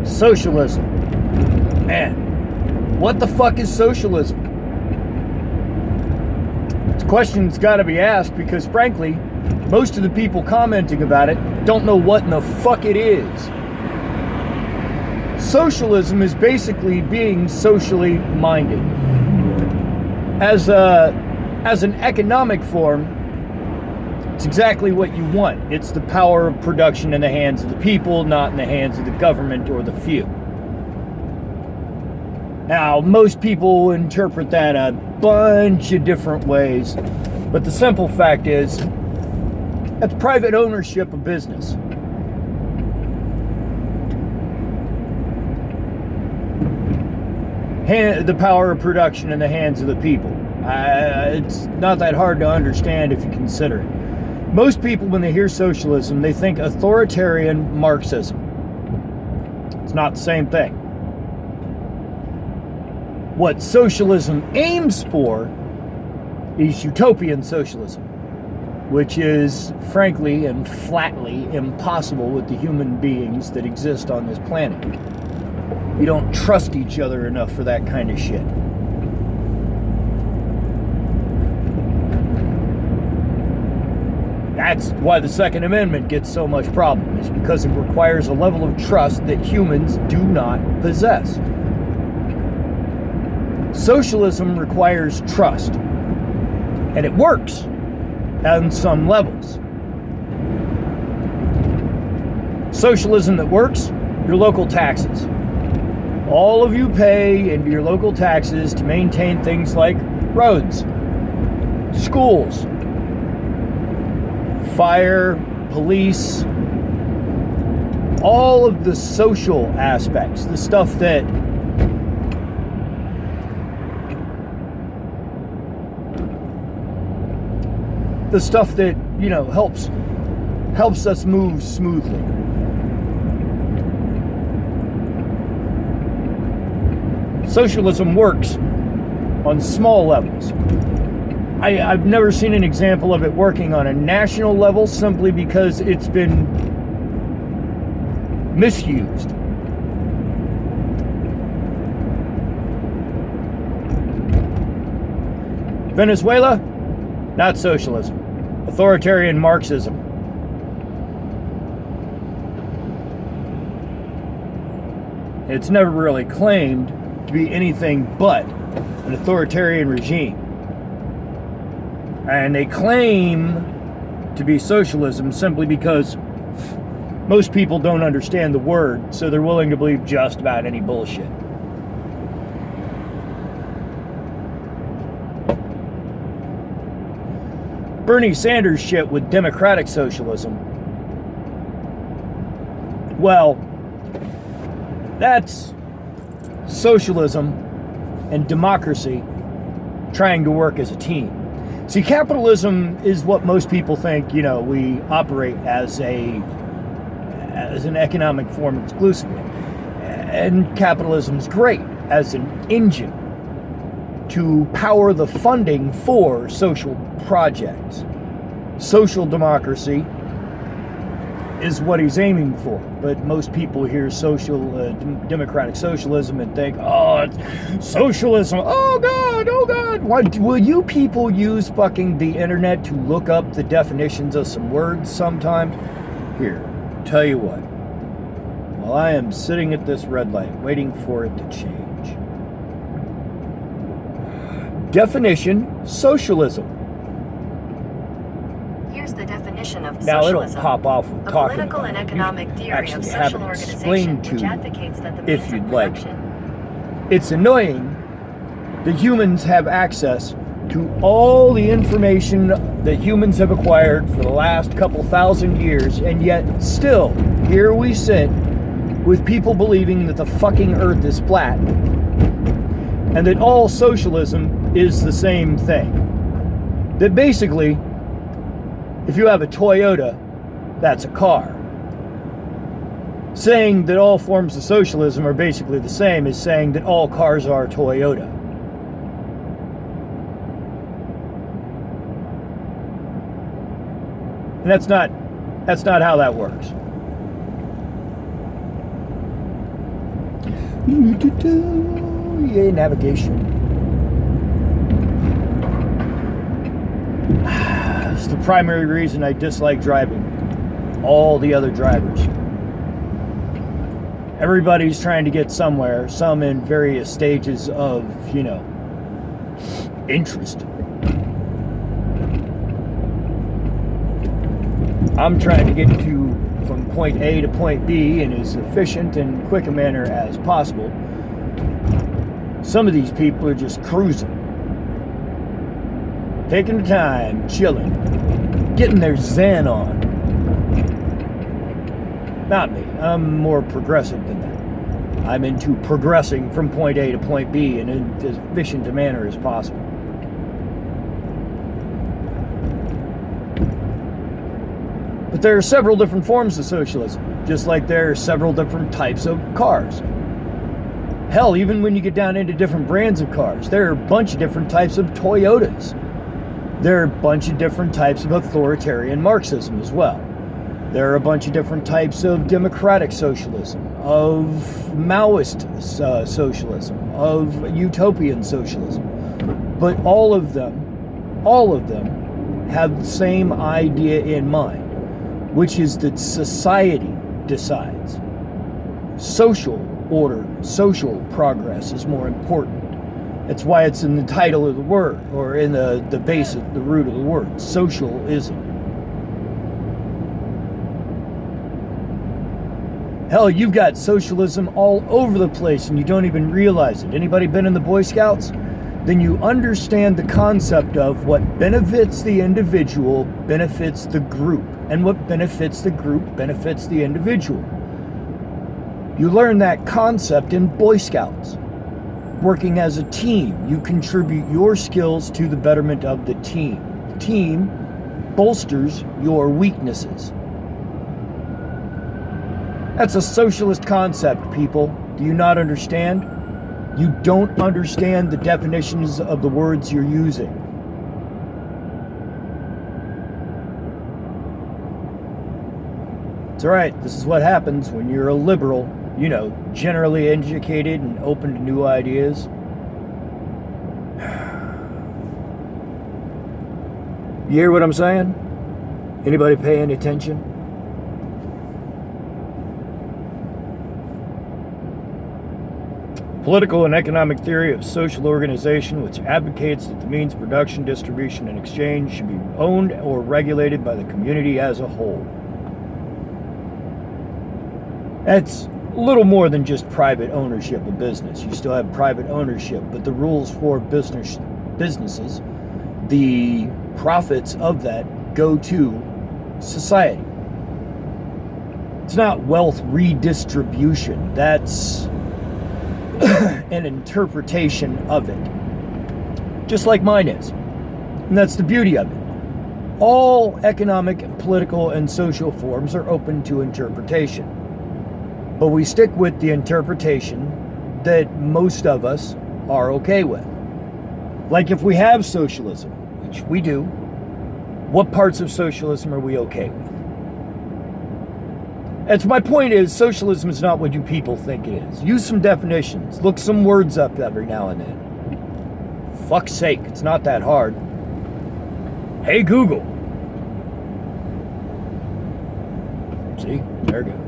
Socialism. Man, what the fuck is socialism? It's a question that's got to be asked because, frankly, most of the people commenting about it don't know what in the fuck it is. Socialism is basically being socially minded. As an economic form, it's exactly what you want. It's the power of production in the hands of the people, not in the hands of the government or the few. Now, most people interpret that a bunch of different ways, but the simple fact is, that's private ownership of business. The power of production in the hands of the people. It's not that hard to understand if you consider it. Most people, when they hear socialism, they think authoritarian Marxism. It's not the same thing. What socialism aims for is utopian socialism, which is, frankly and flatly, impossible with the human beings that exist on this planet. We don't trust each other enough for that kind of shit. That's why the Second Amendment gets so much problem, is because it requires a level of trust that humans do not possess. Socialism requires trust, and it works on some levels. Socialism that works, your local taxes. All of you pay into your local taxes to maintain things like roads, schools, fire, police, all of the social aspects, the stuff that helps us move smoothly. Socialism works on small levels. I've never seen an example of it working on a national level simply because it's been misused. Venezuela, not socialism. Authoritarian Marxism. It's never really claimed to be anything but an authoritarian regime. And they claim to be socialism simply because most people don't understand the word, so they're willing to believe just about any bullshit. Bernie Sanders shit with democratic socialism. Well, that's socialism and democracy trying to work as a team. See, capitalism is what most people think, we operate as an economic form exclusively. And capitalism is great as an engine to power the funding for social projects. Social democracy is what he's aiming for, but most people hear democratic socialism and think, oh, it's socialism, oh God, will you people use fucking the internet to look up the definitions of some words sometimes? Here, tell you what, while I am sitting at this red light waiting for it to change. Definition, socialism. Here's the definition of now socialism. It'll pop off with talking political and economic theory of social organization which advocates that the means if you'd of like. production. It's annoying that humans have access to all the information that humans have acquired for the last couple thousand years, and yet still here we sit with people believing that the fucking earth is flat and that all socialism is the same thing. That basically, if you have a Toyota, that's a car. Saying that all forms of socialism are basically the same as saying that all cars are Toyota. And that's not how that works. Yay, navigation. It's the primary reason I dislike driving. All the other drivers. Everybody's trying to get somewhere, some in various stages of, interest. I'm trying to get from point A to point B in as efficient and quick a manner as possible. Some of these people are just cruising. Taking the time, chilling, getting their zen on. Not me. I'm more progressive than that. I'm into progressing from point A to point B in as efficient a manner as possible. But there are several different forms of socialism, just like there are several different types of cars. Hell, even when you get down into different brands of cars, there are a bunch of different types of Toyotas. There are a bunch of different types of authoritarian Marxism as well. There are a bunch of different types of democratic socialism, of Maoist socialism, of utopian socialism. But all of them have the same idea in mind, which is that society decides. Social order, social progress is more important. That's why it's in the title of the word, or in the base of the root of the word, socialism. Hell, you've got socialism all over the place and you don't even realize it. Anybody been in the Boy Scouts? Then you understand the concept of what benefits the individual benefits the group, and what benefits the group benefits the individual. You learn that concept in Boy Scouts. Working as a team, you contribute your skills to the betterment of the team. The team bolsters your weaknesses. That's a socialist concept, people. Do you not understand? You don't understand the definitions of the words you're using. It's all right. This is what happens when you're a liberal, generally educated and open to new ideas. You hear what I'm saying? Anybody paying attention? Political and economic theory of social organization, which advocates that the means of production, distribution, and exchange should be owned or regulated by the community as a whole. That's a little more than just private ownership of business. You still have private ownership, but the rules for businesses, the profits of that go to society. It's not wealth redistribution. That's an interpretation of it, just like mine is. And that's the beauty of it. All economic, political, and social forms are open to interpretation, but we stick with the interpretation that most of us are okay with. Like if we have socialism, which we do, what parts of socialism are we okay with? And so my point is, socialism is not what you people think it is. Use some definitions. Look some words up every now and then. Fuck's sake, it's not that hard. Hey Google. See, there it goes.